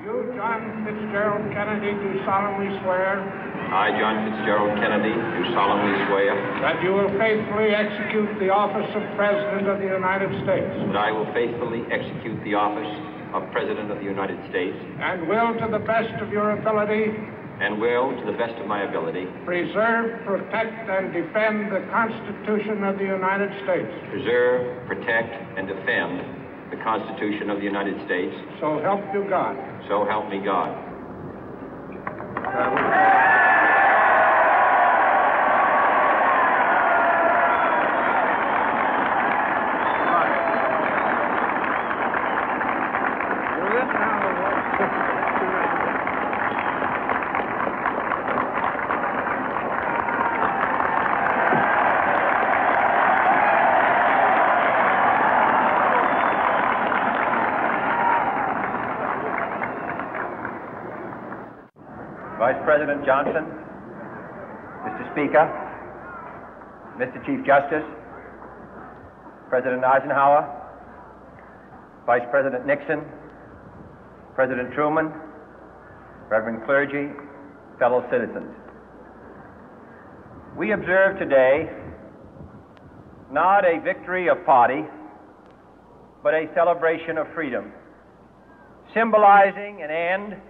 You, John Fitzgerald Kennedy, do solemnly swear. I, John Fitzgerald Kennedy, do solemnly swear. That you will faithfully execute the office of President of the United States. That I will faithfully execute the office of President of the United States. And will, to the best of your ability. And will, to the best of my ability. Preserve, protect, and defend the Constitution of the United States. Preserve, protect, and defend the Constitution of the United States. So help you God. So help me God. Vice President Johnson, Mr. Speaker, Mr. Chief Justice, President Eisenhower, Vice President Nixon, President Truman, Reverend clergy, fellow citizens. We observe today not a victory of party, but a celebration of freedom, symbolizing an end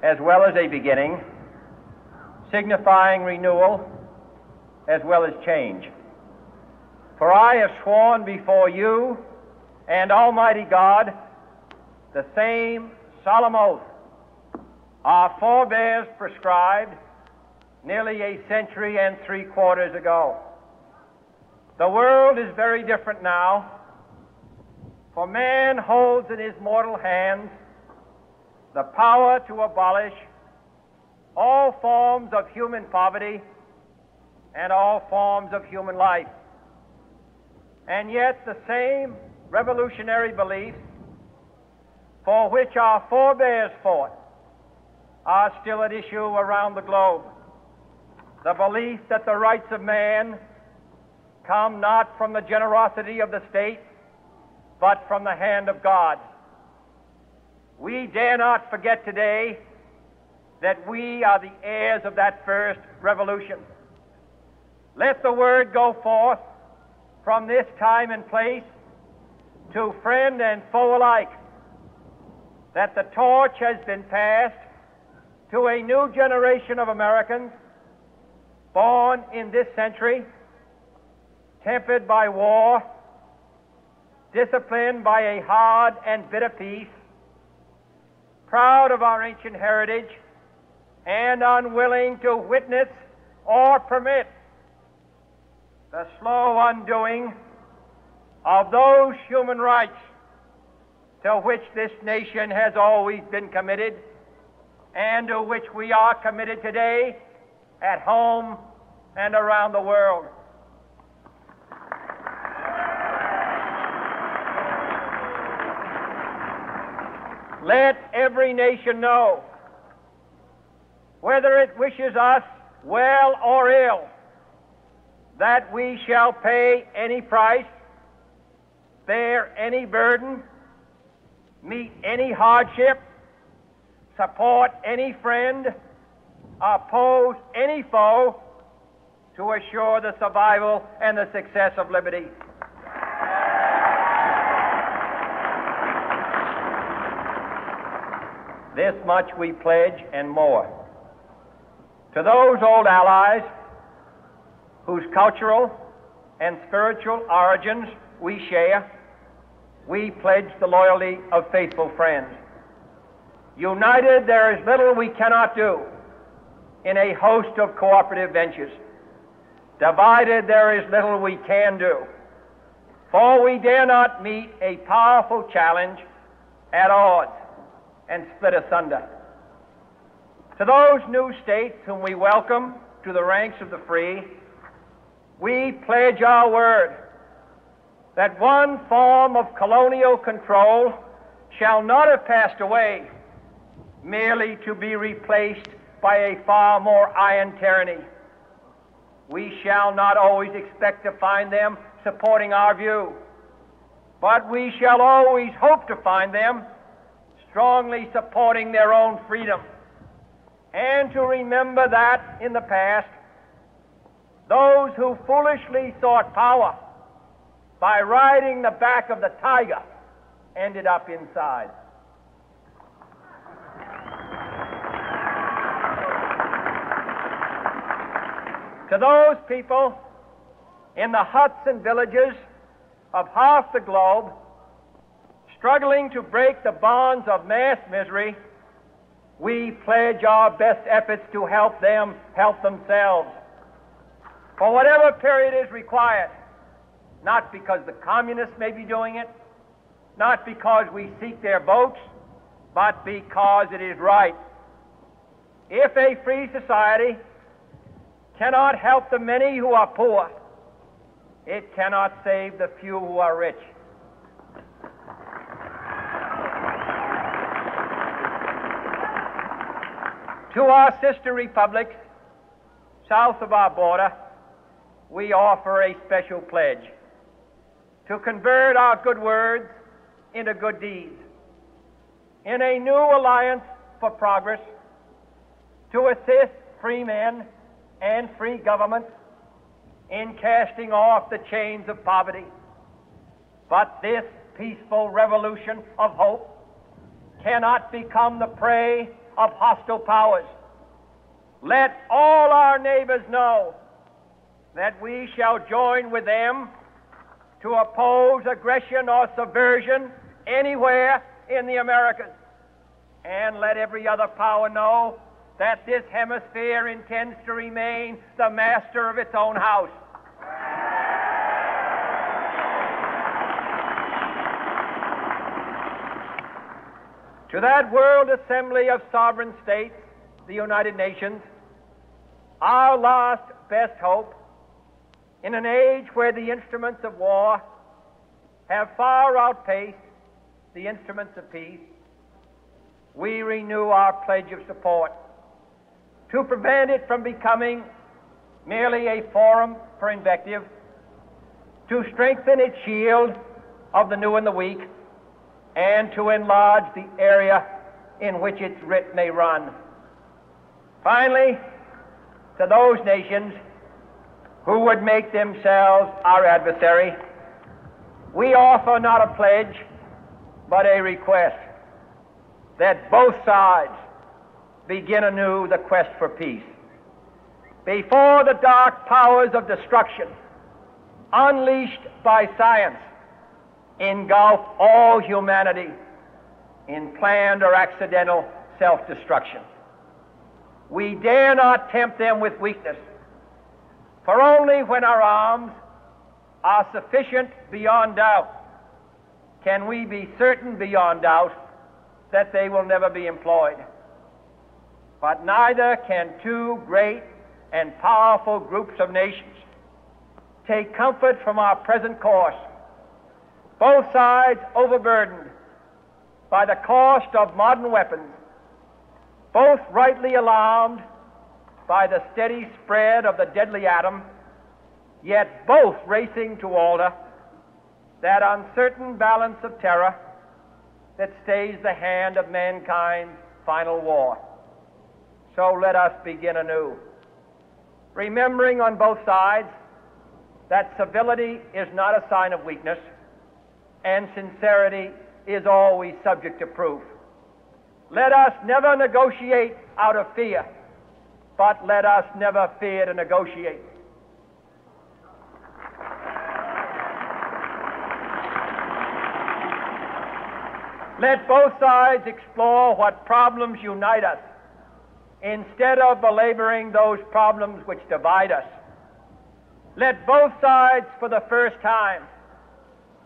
as well as a beginning, signifying renewal as well as change. For I have sworn before you and Almighty God the same solemn oath our forebears prescribed nearly a century and 3/4 ago. The world is very different now, for man holds in his mortal hands the power to abolish all forms of human poverty and all forms of human life. And yet the same revolutionary beliefs for which our forebears fought are still at issue around the globe. The belief that the rights of man come not from the generosity of the state, but from the hand of God. We dare not forget today that we are the heirs of that first revolution. Let the word go forth from this time and place to friend and foe alike that the torch has been passed to a new generation of Americans born in this century, tempered by war, disciplined by a hard and bitter peace, proud of our ancient heritage, and unwilling to witness or permit the slow undoing of those human rights to which this nation has always been committed and to which we are committed today at home and around the world. Let every nation know, whether it wishes us well or ill, that we shall pay any price, bear any burden, meet any hardship, support any friend, oppose any foe to assure the survival and the success of liberty. This much we pledge and more. To those old allies whose cultural and spiritual origins we share, we pledge the loyalty of faithful friends. United, there is little we cannot do in a host of cooperative ventures. Divided, there is little we can do, for we dare not meet a powerful challenge at odds and split asunder. To those new states whom we welcome to the ranks of the free, we pledge our word that one form of colonial control shall not have passed away merely to be replaced by a far more iron tyranny. We shall not always expect to find them supporting our view, but we shall always hope to find them strongly supporting their own freedom, and to remember that in the past, those who foolishly sought power by riding the back of the tiger ended up inside. To those people in the huts and villages of half the globe struggling to break the bonds of mass misery, we pledge our best efforts to help them help themselves for whatever period is required, not because the communists may be doing it, not because we seek their votes, but because it is right. If a free society cannot help the many who are poor, it cannot save the few who are rich. To our sister republics south of our border, we offer a special pledge to convert our good words into good deeds, in a new alliance for progress, to assist free men and free governments in casting off the chains of poverty. But this peaceful revolution of hope cannot become the prey of hostile powers. Let all our neighbors know that we shall join with them to oppose aggression or subversion anywhere in the Americas. And let every other power know that this hemisphere intends to remain the master of its own house. To that world assembly of sovereign states, the United Nations, our last best hope, in an age where the instruments of war have far outpaced the instruments of peace, we renew our pledge of support to prevent it from becoming merely a forum for invective, to strengthen its shield of the new and the weak, and to enlarge the area in which its writ may run. Finally, to those nations who would make themselves our adversary, we offer not a pledge, but a request that both sides begin anew the quest for peace. Before the dark powers of destruction, unleashed by science, engulf all humanity in planned or accidental self-destruction, we dare not tempt them with weakness, for only when our arms are sufficient beyond doubt can we be certain beyond doubt that they will never be employed. But neither can two great and powerful groups of nations take comfort from our present course, both sides overburdened by the cost of modern weapons, both rightly alarmed by the steady spread of the deadly atom, yet both racing to alter that uncertain balance of terror that stays the hand of mankind's final war. So let us begin anew, remembering on both sides that civility is not a sign of weakness, and sincerity is always subject to proof. Let us never negotiate out of fear, but let us never fear to negotiate. Let both sides explore what problems unite us, instead of belaboring those problems which divide us. Let both sides, for the first time,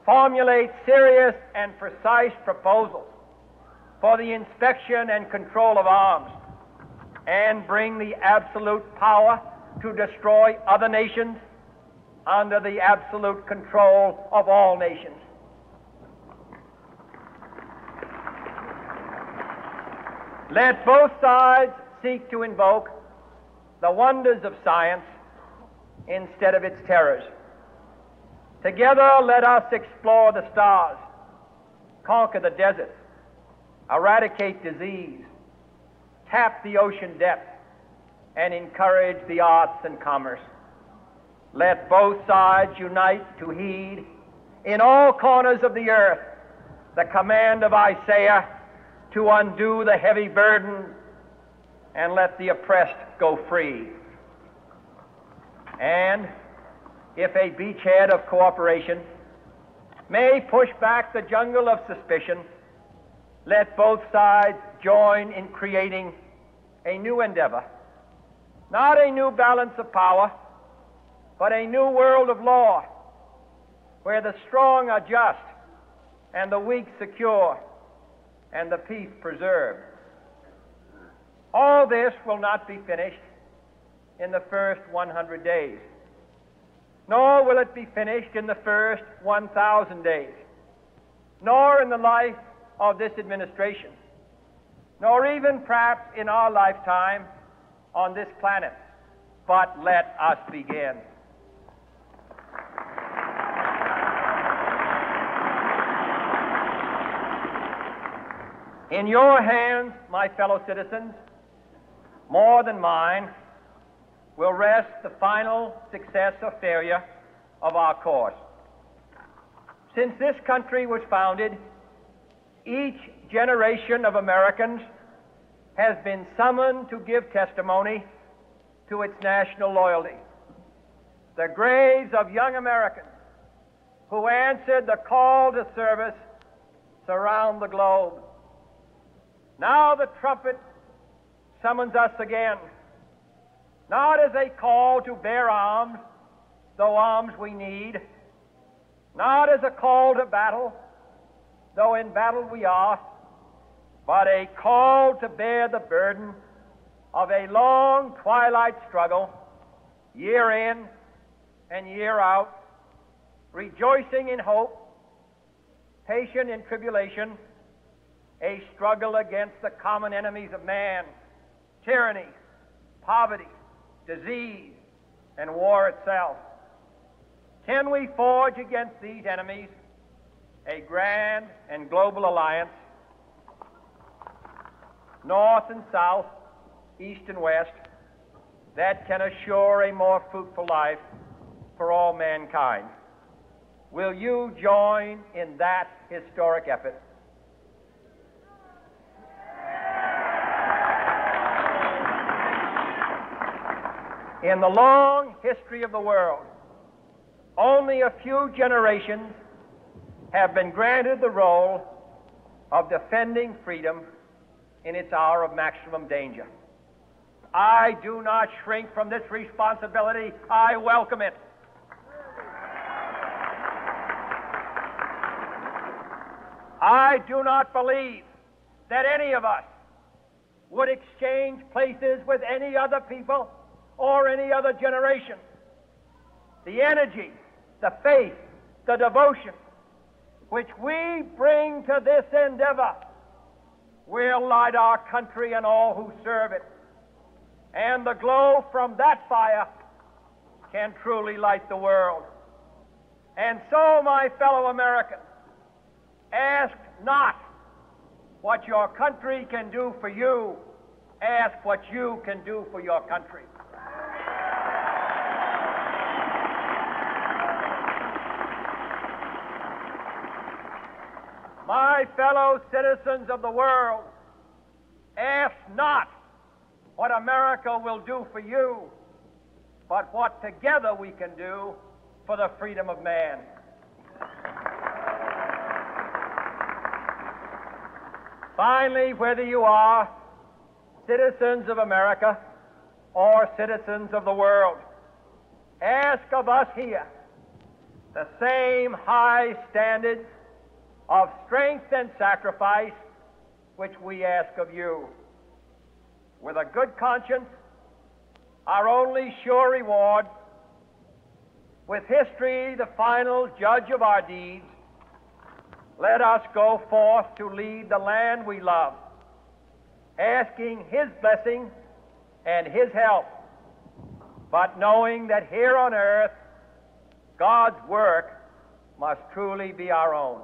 formulate serious and precise proposals for the inspection and control of arms, and bring the absolute power to destroy other nations under the absolute control of all nations. Let both sides seek to invoke the wonders of science instead of its terrors. Together, let us explore the stars, conquer the deserts, eradicate disease, tap the ocean depths, and encourage the arts and commerce. Let both sides unite to heed in all corners of the earth the command of Isaiah to undo the heavy burden and let the oppressed go free. And if a beachhead of cooperation may push back the jungle of suspicion, let both sides join in creating a new endeavor, not a new balance of power, but a new world of law, where the strong are just and the weak secure and the peace preserved. All this will not be finished in the first 100 days, nor will it be finished in the first 1,000 days, nor in the life of this administration, nor even perhaps in our lifetime on this planet. But let us begin. In your hands, my fellow citizens, more than mine, will rest the final success or failure of our course. Since this country was founded, each generation of Americans has been summoned to give testimony to its national loyalty. The graves of young Americans who answered the call to service surround the globe. Now the trumpet summons us again, not as a call to bear arms, though arms we need, not as a call to battle, though in battle we are, but a call to bear the burden of a long twilight struggle, year in and year out, rejoicing in hope, patient in tribulation, a struggle against the common enemies of man, tyranny, poverty, disease, and war itself. Can we forge against these enemies a grand and global alliance, north and south, east and west, that can assure a more fruitful life for all mankind? Will you join in that historic effort? In the long history of the world, only a few generations have been granted the role of defending freedom in its hour of maximum danger. I do not shrink from this responsibility. I welcome it. I do not believe that any of us would exchange places with any other people or any other generation. The energy, the faith, the devotion which we bring to this endeavor will light our country and all who serve it. And the glow from that fire can truly light the world. And so, my fellow Americans, ask not what your country can do for you, ask what you can do for your country. My fellow citizens of the world, ask not what America will do for you, but what together we can do for the freedom of man. Finally, whether you are citizens of America or citizens of the world, ask of us here the same high standards of strength and sacrifice which we ask of you. With a good conscience, our only sure reward, with history the final judge of our deeds, let us go forth to lead the land we love, asking His blessing and His help, but knowing that here on earth God's work must truly be our own.